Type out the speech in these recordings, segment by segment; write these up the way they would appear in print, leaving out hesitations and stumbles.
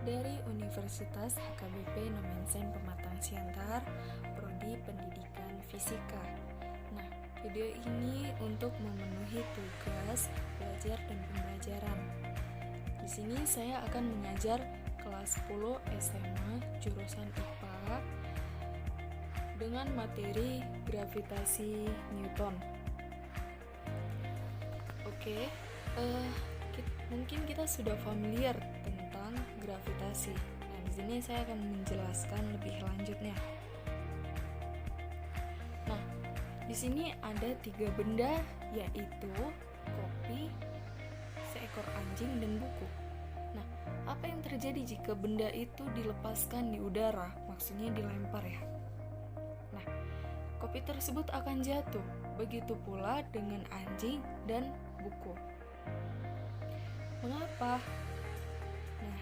dari Universitas HKBP Nomensen Pematang Siantar, Prodi Pendidikan Fisika. Nah, video ini untuk memenuhi tugas belajar dan pembelajaran. Di sini saya akan mengajar kelas 10 SMA jurusan IPA dengan materi gravitasi Newton. Oke, mungkin kita sudah familiar tentang gravitasi. Nah, di sini saya akan menjelaskan lebih lanjutnya. Nah, di sini ada 3 benda, yaitu kopi, seekor anjing, dan buku. Nah, apa yang terjadi jika benda itu dilepaskan di udara? Maksudnya dilempar ya. Nah, kopi tersebut akan jatuh. Begitu pula dengan anjing dan buku. Mengapa? Nah,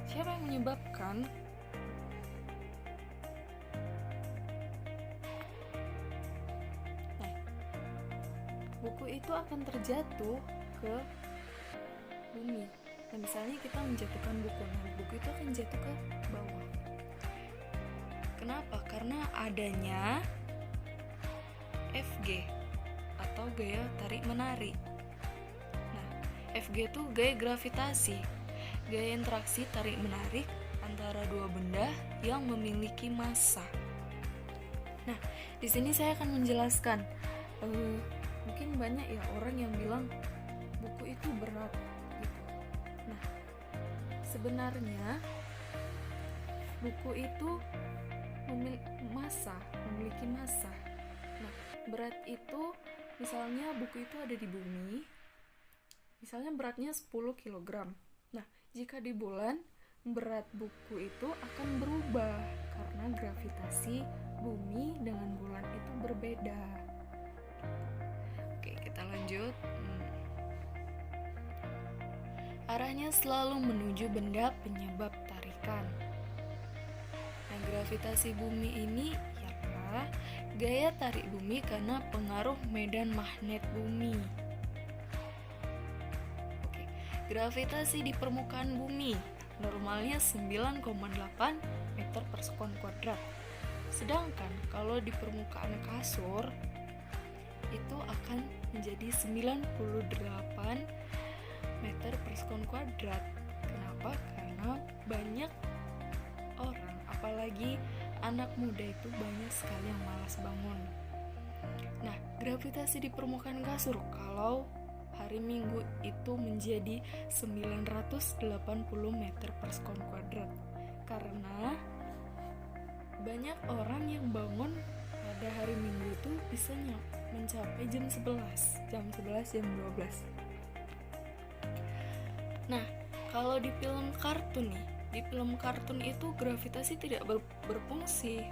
siapa yang menyebabkan? Nah, buku itu akan terjatuh ke bumi. Nah, misalnya kita menjatuhkan buku, nah buku itu akan jatuh ke bawah. Kenapa? Karena adanya Fg atau gaya tarik-menarik. Nah, Fg itu gaya gravitasi, gaya interaksi tarik-menarik antara dua benda yang memiliki massa. Nah, di sini saya akan menjelaskan. Mungkin banyak ya orang yang bilang buku itu berat gitu. Nah, sebenarnya buku itu memiliki massa. Nah, berat itu misalnya buku itu ada di bumi, misalnya beratnya 10 kg. Nah, jika di bulan, berat buku itu akan berubah karena gravitasi bumi dengan bulan itu berbeda. Oke, kita lanjut. Arahnya selalu menuju benda penyebab tarikan. Nah, gravitasi bumi ini ialah gaya tarik bumi karena pengaruh medan magnet bumi. Oke, gravitasi di permukaan bumi normalnya 9,8 meter per sekon kuadrat. Sedangkan kalau di permukaan kasur itu akan menjadi 98 meter per sekon kuadrat. Kenapa? Karena banyak orang, apalagi anak muda itu banyak sekali yang malas bangun. Nah, gravitasi di permukaan kasur kalau hari Minggu itu menjadi 980 meter per sekon kuadrat. Karena banyak orang yang bangun pada hari Minggu itu bisa mencapai jam 11, jam 12. Nah, kalau di film kartun nih, di film kartun itu gravitasi tidak berfungsi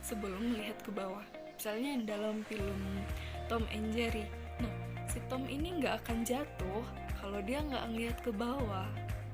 sebelum melihat ke bawah. Misalnya dalam film Tom and Jerry. Nah, si Tom ini nggak akan jatuh kalau dia nggak ngelihat ke bawah,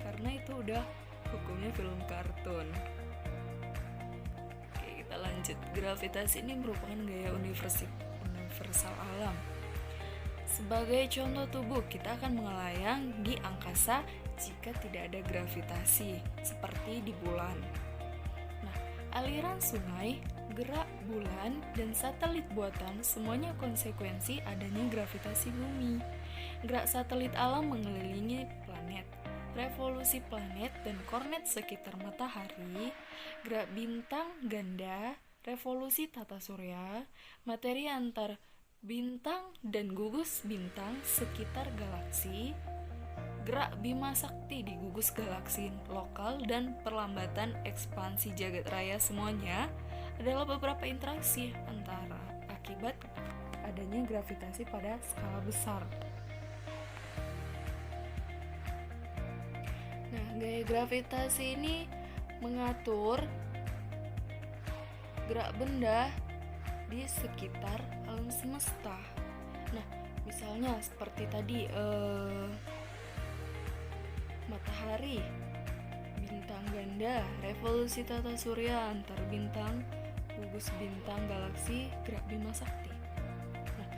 karena itu udah hukumnya film kartun. Oke, kita lanjut. Gravitasi ini merupakan gaya universal alam. Sebagai contoh tubuh, kita akan mengelayang di angkasa jika tidak ada gravitasi, seperti di bulan. Nah, aliran sungai, gerak bulan, dan satelit buatan semuanya konsekuensi adanya gravitasi bumi. Gerak satelit alam mengelilingi planet, revolusi planet dan kornet sekitar matahari, gerak bintang ganda, revolusi tata surya, materi antar bintang dan gugus bintang sekitar galaksi, gerak Bima Sakti di gugus galaksi lokal, dan perlambatan ekspansi jagat raya semuanya adalah beberapa interaksi antara akibat adanya gravitasi pada skala besar. Nah, gaya gravitasi ini mengatur gerak benda di sekitar alam semesta. Nah, misalnya seperti tadi matahari, bintang ganda, revolusi tata surya antar bintang, gugus bintang galaksi, gerak Bima Sakti. Nah,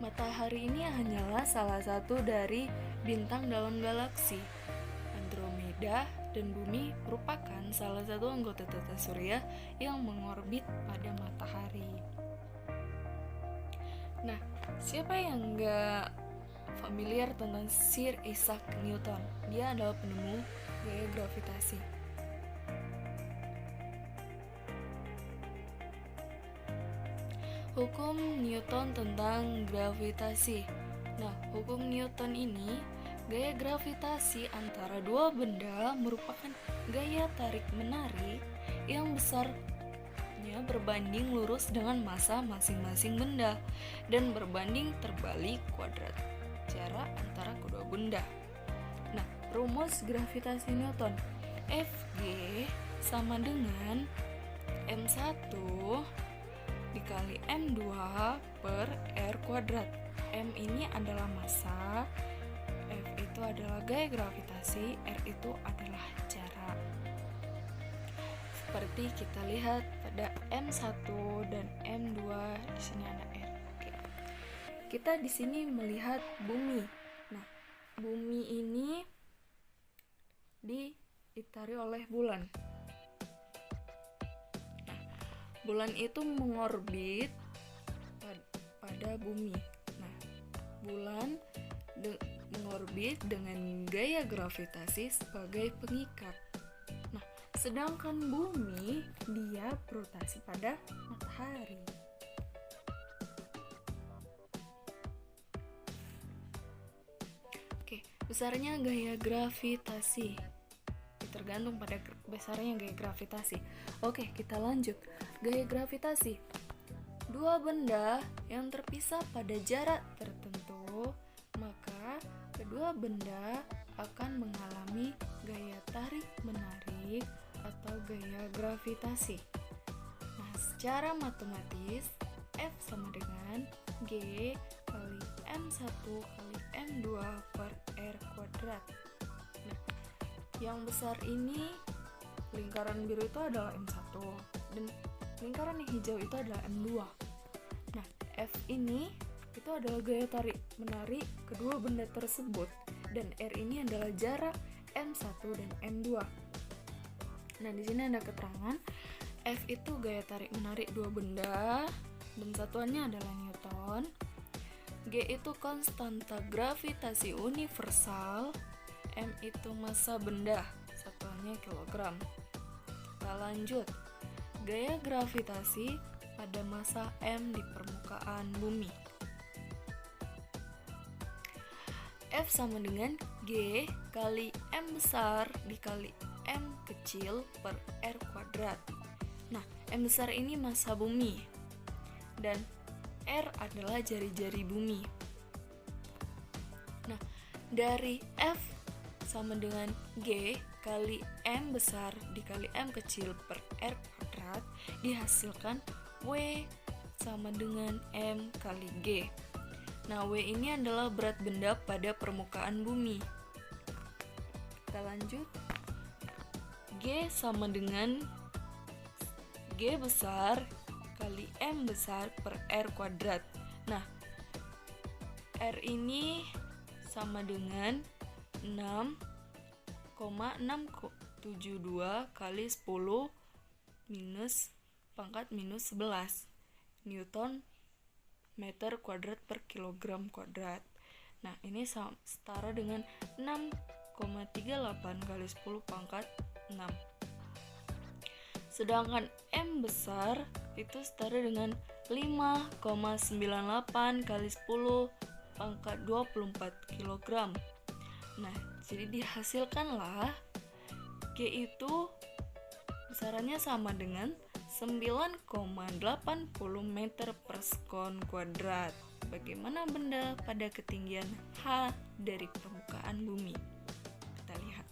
matahari ini hanyalah salah satu dari bintang dalam galaksi Andromeda dan bumi merupakan salah satu anggota tata surya yang mengorbit pada matahari. Nah, siapa yang nggak familiar tentang Sir Isaac Newton? Dia adalah penemu gaya gravitasi. Hukum Newton tentang gravitasi. Nah, hukum Newton ini, gaya gravitasi antara dua benda merupakan gaya tarik-menarik yang besarnya berbanding lurus dengan massa masing-masing benda dan berbanding terbalik kuadrat jarak antara kedua benda. Nah, rumus gravitasi Newton, Fg sama dengan m1 dikali m2 per r kuadrat. M ini adalah massa, F itu adalah gaya gravitasi, R itu adalah jarak. Seperti kita lihat pada M1 dan M2, di sini ada R. Oke. Kita di sini melihat bumi. Nah, bumi ini diitari oleh bulan. Nah, bulan itu mengorbit pada bumi. Nah, bulan mengorbit dengan gaya gravitasi sebagai pengikat. Nah, sedangkan bumi dia berotasi pada matahari. Oke, besarnya gaya gravitasi tergantung pada besarnya gaya gravitasi. Oke, kita lanjut. Gaya gravitasi. Dua benda yang terpisah pada jarak tertentu, maka kedua benda akan mengalami gaya tarik-menarik atau gaya gravitasi. Nah, secara matematis, F sama dengan G kali M1 kali M2 per R kuadrat. Nah, yang besar ini, lingkaran biru itu adalah M1 dan lingkaran yang hijau itu adalah M2. Nah, F ini itu adalah gaya tarik menarik kedua benda tersebut dan R ini adalah jarak M1 dan M2. Nah, di sini ada keterangan F itu gaya tarik menarik dua benda dan satuannya adalah Newton. G itu konstanta gravitasi universal, M itu massa benda, satuannya kilogram. Kita lanjut. Gaya gravitasi pada massa M di permukaan bumi. F sama dengan G kali M besar dikali M kecil per R kuadrat. Nah, M besar ini massa bumi dan R adalah jari-jari bumi. Nah, dari F sama dengan G kali M besar dikali M kecil per R kuadrat dihasilkan W sama dengan M kali G. Nah, W ini adalah berat benda pada permukaan bumi. Kita lanjut. G sama dengan G besar kali M besar per R kuadrat. Nah, R ini sama dengan 6,672 kali 10 minus pangkat minus 11 Newton meter kuadrat per kilogram kuadrat. Nah, ini setara dengan 6,38 kali 10 pangkat 6. Sedangkan M besar itu setara dengan 5,98 kali 10 pangkat 24 kg. Nah, jadi dihasilkanlah G itu besarannya sama dengan 9,80 meter per sekon kuadrat. Bagaimana benda pada ketinggian H dari permukaan bumi? Kita lihat.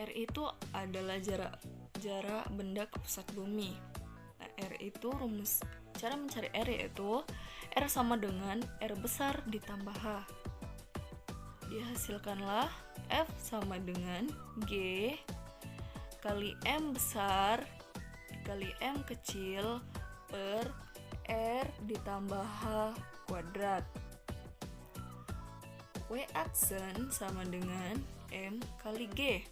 R itu adalah jarak benda ke pusat bumi. Nah, R itu rumus cara mencari R yaitu R sama dengan R besar ditambah H. Dihasilkanlah F sama dengan G kali M besar kali M kecil per R ditambah H kuadrat. W aksen sama dengan M kali G.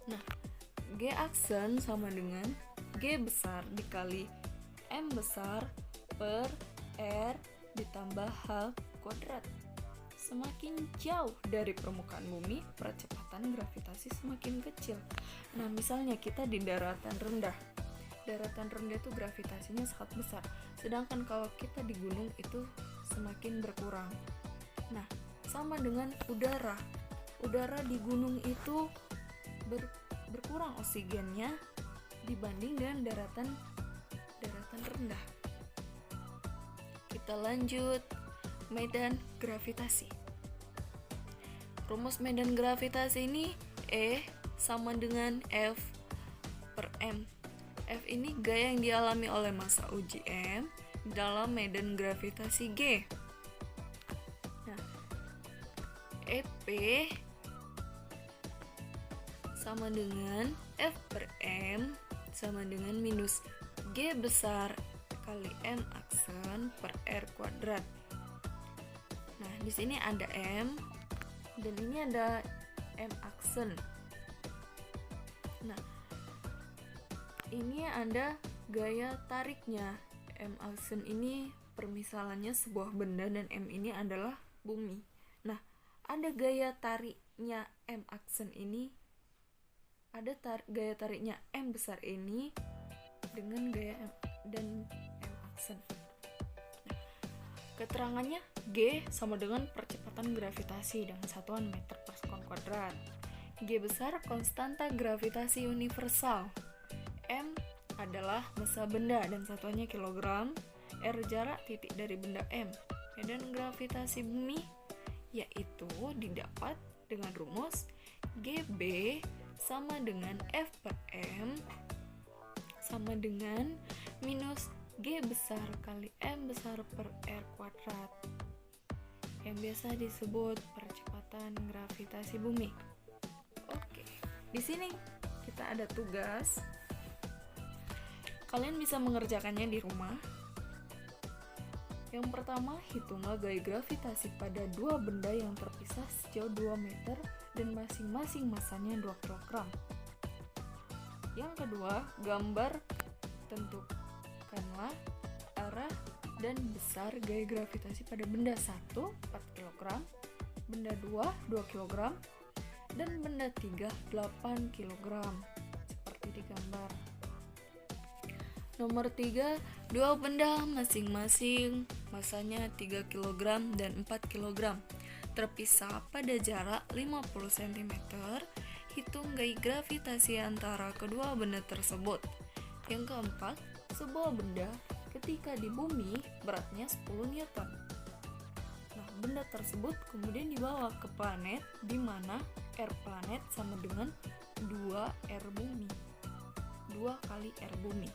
Nah, G aksen sama dengan G besar dikali M besar per R ditambah H kuadrat. Semakin jauh dari permukaan bumi, percepatan gravitasi semakin kecil. Nah, misalnya kita di daratan rendah. Daratan rendah itu gravitasinya sangat besar. Sedangkan kalau kita di gunung itu semakin berkurang. Nah, sama dengan udara. Udara di gunung itu berkurang oksigennya dibanding dengan daratan rendah. Kita lanjut medan gravitasi. Rumus medan gravitasi ini E sama dengan F per M. F ini gaya yang dialami oleh massa uji M dalam medan gravitasi G. Nah, EP sama dengan F per M sama dengan minus G besar kali M aksen per R kuadrat. Nah, di sini ada M dan ini ada M aksen. Nah, ini ada gaya tariknya. M aksen ini permisalannya sebuah benda dan M ini adalah bumi. Nah, ada gaya tariknya M aksen ini. Ada gaya tariknya M besar ini dengan gaya M dan M aksen. Nah, keterangannya G sama dengan percepatan gravitasi dengan satuan meter per sekon kuadrat. G besar konstanta gravitasi universal. M adalah massa benda dan satuannya kilogram. R jarak titik dari benda M. Medan gravitasi bumi yaitu didapat dengan rumus GB sama dengan F per M sama dengan minus G besar kali M besar per R kuadrat yang biasa disebut percepatan gravitasi bumi. Oke, di sini kita ada tugas. Kalian bisa mengerjakannya di rumah. Yang pertama, hitunglah gaya gravitasi pada dua benda yang terpisah sejauh 2 meter dan masing-masing masanya 2 kg. Yang kedua, tentukanlah arah dan besar gaya gravitasi pada benda 1, 4 kg, benda 2, 2 kg, dan benda 3, 8 kg, seperti di gambar. Nomor 3, dua benda masing-masing masanya 3 kg dan 4 kg, terpisah pada jarak 50 cm. Hitung gaya gravitasi antara kedua benda tersebut. Yang keempat, sebuah benda ketika di bumi beratnya 10 Newton. Nah, benda tersebut kemudian dibawa ke planet di mana R planet sama dengan 2 R bumi. 2 kali R bumi.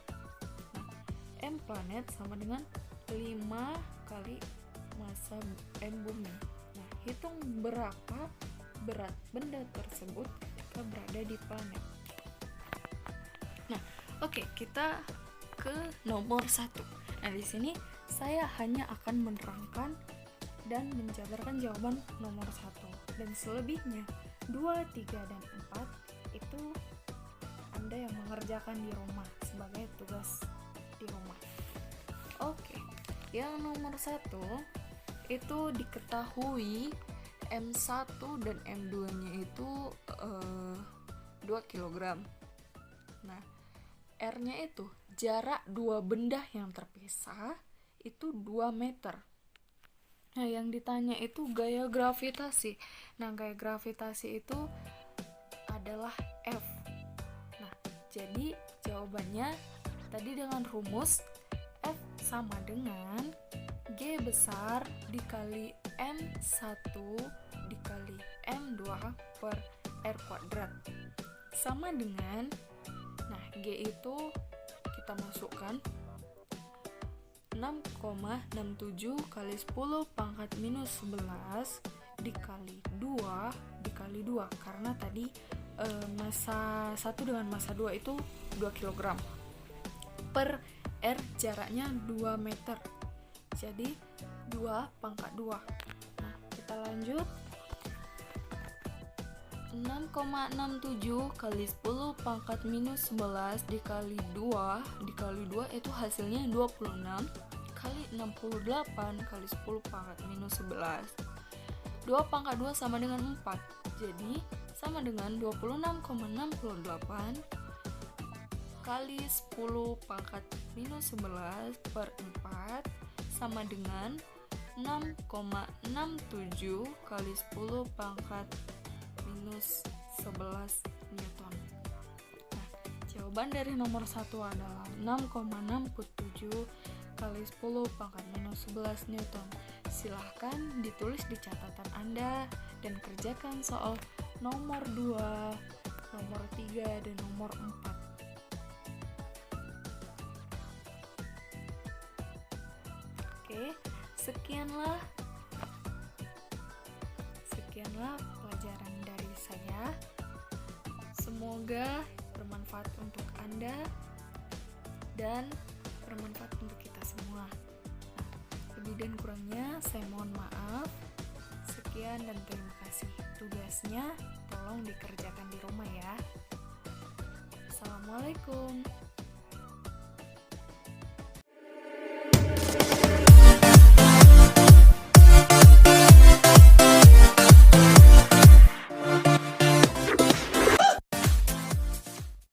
M planet sama dengan 5 kali massa M bumi. Nah, hitung berapa berat benda tersebut ketika berada di planet. Nah, oke, kita ke nomor 1. Nah, di sini saya hanya akan menerangkan dan menjabarkan jawaban nomor 1. Dan selebihnya 2, 3, dan 4 itu Anda yang mengerjakan di rumah sebagai tugas di rumah. Oke, yang nomor 1 itu diketahui M1 dan M2 nya itu 2 kg. Nah, R nya itu jarak dua benda yang terpisah itu 2 meter. Nah, yang ditanya itu gaya gravitasi. Nah, gaya gravitasi itu adalah F. Nah, jadi jawabannya tadi dengan rumus F sama dengan G besar dikali M1 dikali M2 per R kuadrat sama dengan, nah, G itu kita masukkan 6,67 kali 10 pangkat minus 11 dikali 2 dikali 2 karena tadi massa 1 dengan massa 2 itu 2 kg per R jaraknya 2 meter, jadi 2 pangkat 2. Nah, Lanjut. 6,67 kali 10 pangkat minus 11 dikali 2 itu hasilnya 26 kali 68 kali 10 pangkat minus 11. 2 pangkat 2 sama dengan 4, jadi sama dengan 26,68 kali 10 pangkat minus 11 per 4 sama dengan 6,67 kali 10 pangkat minus 11 Newton. Nah, jawaban dari nomor 1 adalah 6,67 kali 10 pangkat minus 11 Newton. Silahkan ditulis di catatan Anda dan kerjakan soal nomor 2, nomor 3, dan nomor 4. Oke, sekianlah pelajaran dari saya. Semoga bermanfaat untuk Anda dan bermanfaat untuk kita semua. Nah, lebih dan kurangnya saya mohon maaf. Sekian dan terima kasih. Tugasnya tolong dikerjakan di rumah ya. Assalamualaikum.